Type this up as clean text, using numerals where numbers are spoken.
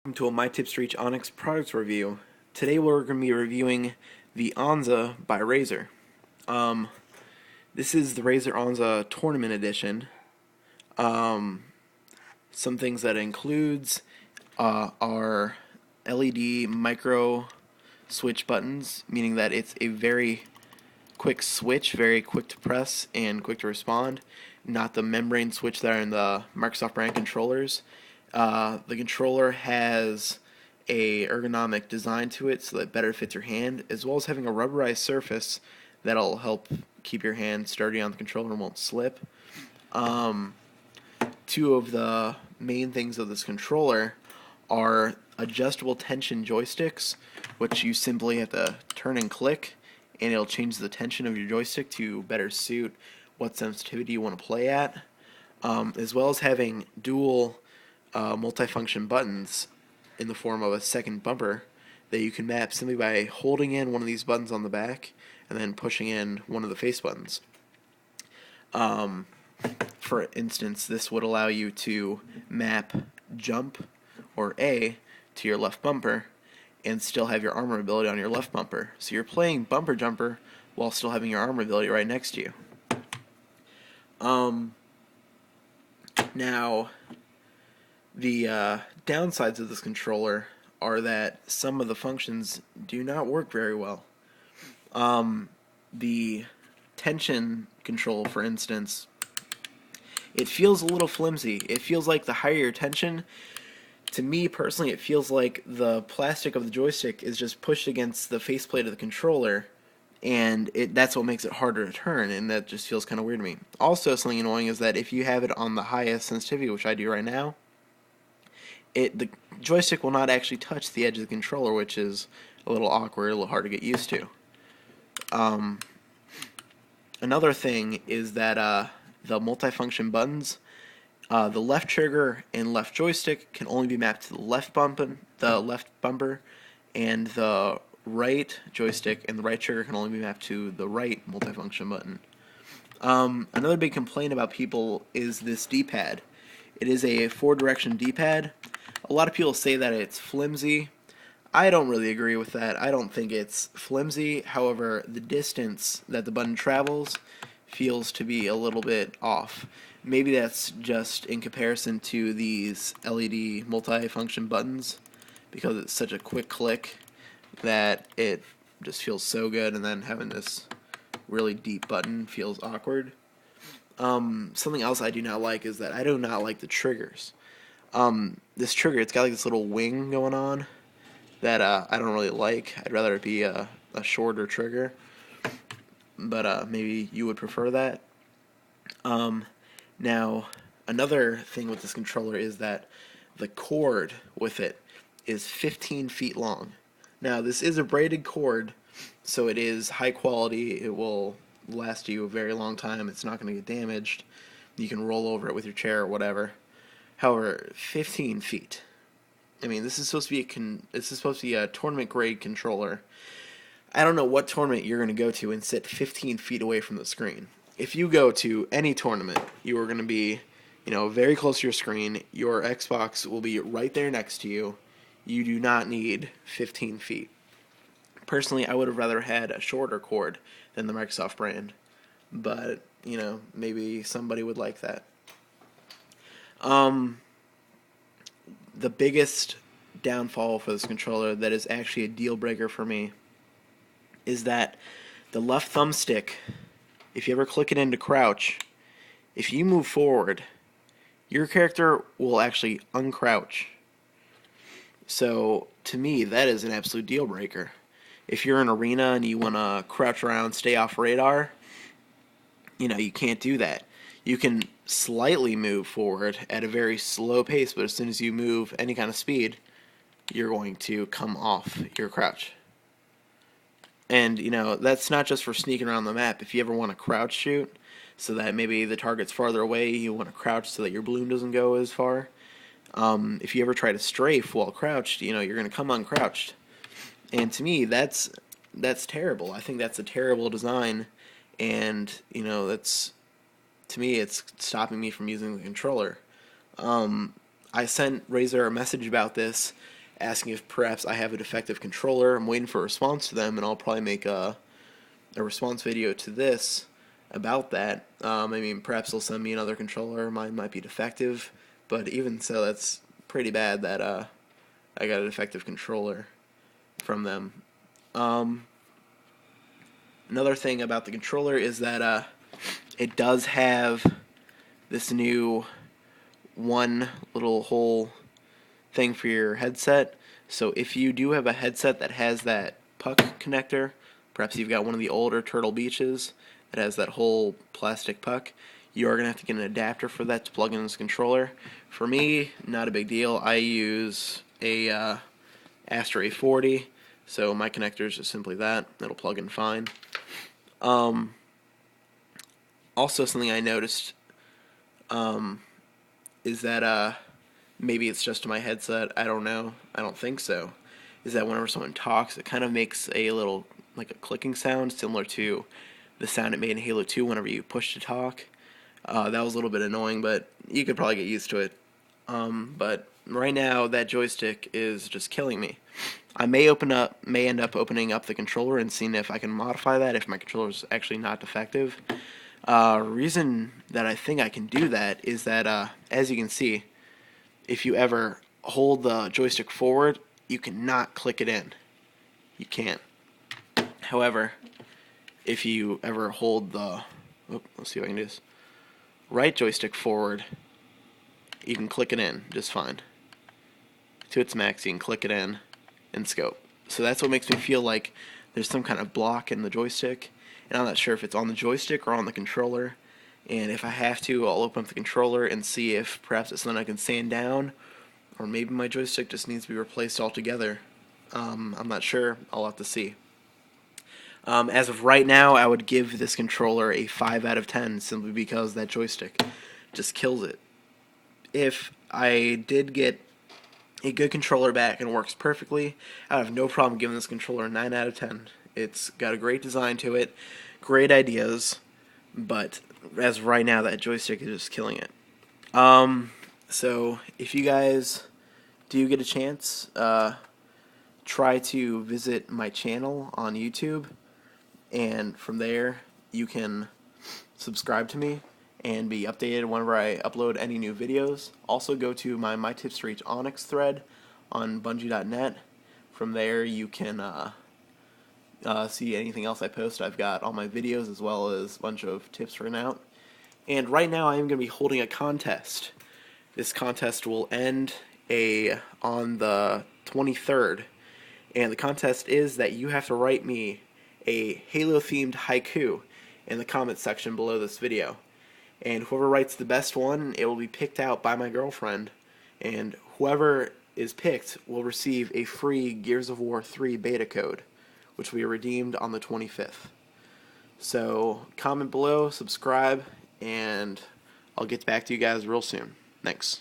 Welcome to a My Tips to Reach Onyx product review. Today we're going to be reviewing the Onza by Razer. This is the Razer Onza Tournament Edition. Some things that it includes are LED micro switch buttons, meaning that it's a very quick switch, very quick to press and quick to respond, not the membrane switch that are in the Microsoft brand controllers. The controller has a ergonomic design to it so that it better fits your hand, as well as having a rubberized surface that'll help keep your hand sturdy on the controller and won't slip. Two of the main things of this controller are adjustable tension joysticks, which you simply have to turn and click, and it'll change the tension of your joystick to better suit what sensitivity you want to play at, as well as having dual multifunction buttons in the form of a second bumper that you can map simply by holding in one of these buttons on the back and then pushing in one of the face buttons. For instance, this would allow you to map jump or A to your left bumper and still have your armor ability on your left bumper. So you're playing bumper jumper while still having your armor ability right next to you. Now, the downsides of this controller are that some of the functions do not work very well. The tension control, for instance, it feels a little flimsy. It feels like the higher your tension, to me personally, it feels like the plastic of the joystick is just pushed against the faceplate of the controller, and that's what makes it harder to turn, and that just feels kind of weird to me. Also, something annoying is that if you have it on the highest sensitivity, which I do right now, the joystick will not actually touch the edge of the controller, which is a little awkward, a little hard to get used to. Another thing is that the multifunction buttons, the left trigger and left joystick can only be mapped to the left bumper, and the right joystick and the right trigger can only be mapped to the right multifunction button. Another big complaint about people is this D-pad. It is a 4-direction D-pad. A lot of people say that it's flimsy. I don't really agree with that. I don't think it's flimsy. However, the distance that the button travels feels to be a little bit off. Maybe that's just in comparison to these LED multifunction buttons, because it's such a quick click that it just feels so good, and then having this really deep button feels awkward. Something else I do not like is that I do not like the triggers. This trigger, it's got like this little wing going on that I don't really like. I'd rather it be a shorter trigger, but maybe you would prefer that. Now, another thing with this controller is that the cord with it is 15 feet long. Now, this is a braided cord, so it is high quality. It will last you a very long time. It's not going to get damaged. You can roll over it with your chair or whatever. However, 15 feet. I mean, this is supposed to be a tournament grade controller. I don't know what tournament you're going to go to and sit 15 feet away from the screen. If you go to any tournament, you are going to be, very close to your screen. Your Xbox will be right there next to you. You do not need 15 feet. Personally, I would have rather had a shorter cord than the Microsoft brand, but maybe somebody would like that. The biggest downfall for this controller that is actually a deal breaker for me is that the left thumbstick, if you ever click it into crouch, if you move forward, your character will actually uncrouch. So to me, that is an absolute deal breaker. If you're in an arena and you want to crouch around, stay off radar, you can't do that. You can slightly move forward at a very slow pace, but as soon as you move any kind of speed, you're going to come off your crouch. And, that's not just for sneaking around the map. If you ever want to crouch shoot, so that maybe the target's farther away, you want to crouch so that your bloom doesn't go as far. If you ever try to strafe while crouched, you're going to come uncrouched. And to me, that's terrible. I think that's a terrible design, and, to me, it's stopping me from using the controller. I sent Razer a message about this, asking if perhaps I have a defective controller. I'm waiting for a response to them, and I'll probably make a response video to this about that. I mean, perhaps they'll send me another controller. Mine might be defective, but even so, that's pretty bad that I got a defective controller from them. Another thing about the controller is that it does have this new one little hole thing for your headset. So if you do have a headset that has that puck connector, perhaps you've got one of the older Turtle Beaches that has that whole plastic puck, you are going to have to get an adapter for that to plug in this controller. For me, not a big deal. I use a Astra A40, so my connector is just simply that. It'll plug in fine. Also, something I noticed is that maybe it's just my headset. I don't know. I don't think so. Is that whenever someone talks, it kind of makes a little, like a clicking sound, similar to the sound it made in Halo 2 whenever you push to talk. That was a little bit annoying, but you could probably get used to it. But right now, that joystick is just killing me. I may end up opening up the controller and seeing if I can modify that, if my controller is actually not defective. Reason that I think I can do that is that, as you can see, if you ever hold the joystick forward, you cannot click it in. You can't. However, if you ever hold the, let's see if I can do this, right joystick forward, you can click it in just fine. To its max, you can click it in and scope. So that's what makes me feel like there's some kind of block in the joystick, and I'm not sure if it's on the joystick or on the controller. And if I have to, I'll open up the controller and see if perhaps it's something I can sand down, or maybe my joystick just needs to be replaced altogether. I'm not sure. I'll have to see. As of right now, I would give this controller a 5 out of 10 simply because that joystick just kills it. If I did get a good controller back and works perfectly, I have no problem giving this controller a 9 out of 10. It's got a great design to it, great ideas, but as of right now, that joystick is just killing it. So if you guys do get a chance, try to visit my channel on YouTube, and from there you can subscribe to me and be updated whenever I upload any new videos. Also go to my Tips to Reach Onyx thread on Bungie.net. From there you can see anything else I post. I've got all my videos as well as a bunch of tips written out. And right now I am going to be holding a contest. This contest will end on the 23rd. And the contest is that you have to write me a Halo-themed haiku in the comment section below this video. And whoever writes the best one, it will be picked out by my girlfriend. And whoever is picked will receive a free Gears of War 3 beta code, which will be redeemed on the 25th. So comment below, subscribe, and I'll get back to you guys real soon. Thanks.